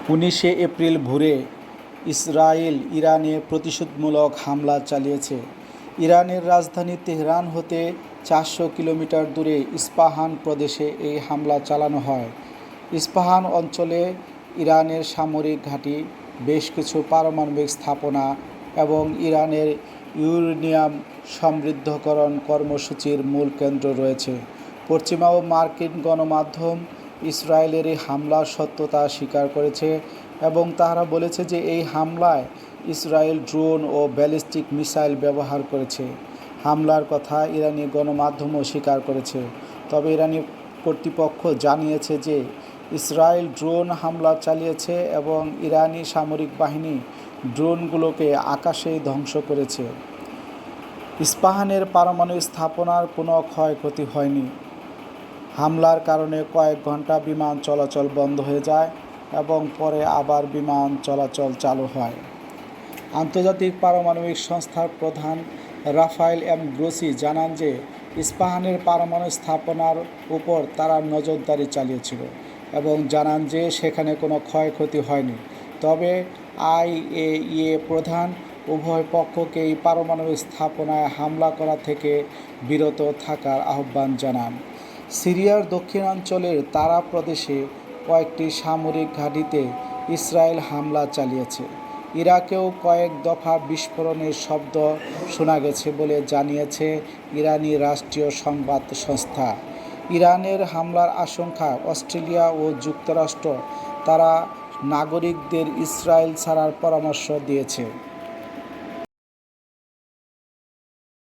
19শে April ভোরে Israel ইরানে প্রতিশোধমূলক হামলা চালিয়েছে। ইরানের রাজধানী তেহরান হতে 400 কিলোমিটার দূরে ইস্পাহান প্রদেশে এই হামলা চালানো হয়। ইস্পাহান অঞ্চলে ইরানের সামরিক ঘাঁটি, বেশ কিছু পারমাণবিক স্থাপনা এবং ইরানের ইউরেনিয়াম সমৃদ্ধকরণ কর্মসূচির মূল কেন্দ্র রয়েছে। পশ্চিমা ও মার্কিন গণমাধ্যম ইসরায়েলের এই হামলার সত্যতা স্বীকার করেছে এবং তারা বলেছে যে এই হামলায় ইসরায়েল ড্রোন ও ব্যালিস্টিক মিসাইল ব্যবহার করেছে। হামলার কথা ইরানি গণমাধ্যমও স্বীকার করেছে। তবে ইরানি কর্তৃপক্ষ জানিয়েছে যে ইসরায়েল ড্রোন হামলা চালিয়েছে এবং ইরানি সামরিক বাহিনী ড্রোনগুলোকে আকাশেই ধ্বংস করেছে। ইস্পাহানের পারমাণবিক স্থাপনার কোনো ক্ষয়ক্ষতি হয়নি। হামলার কারণে কয়েক ঘন্টা বিমান চলাচল বন্ধ হয়ে যায় এবং পরে আবার বিমান চলাচল চালু হয়। আন্তর্জাতিক পারমাণবিক সংস্থার প্রধান রাফায়েল এম গ্রোসি জানান যে ইস্পাহানের পারমাণবিক স্থাপনার উপর তারা নজরদারি চালিয়েছিল এবং জানান যে সেখানে কোনো ক্ষয়ক্ষতি হয়নি। তবে আইএইএ প্রধান উভয় পক্ষকে এই পারমাণবিক স্থাপনায় হামলা করা থেকে বিরত থাকার আহ্বান জানান। সিরিয়ার দক্ষিণাঞ্চলের তারা প্রদেশে কয়েকটি সামরিক ঘাঁটিতে ইসরায়েল হামলা চালিয়েছে। ইরাকেও কয়েক দফা বিস্ফোরণের শব্দ শোনা গেছে বলে জানিয়েছে ইরানি রাষ্ট্রীয় সংবাদ সংস্থা। ইরানের হামলার আশঙ্কায় অস্ট্রেলিয়া ও যুক্তরাষ্ট্র তারা নাগরিকদের ইসরায়েল ছাড়ার পরামর্শ দিয়েছে।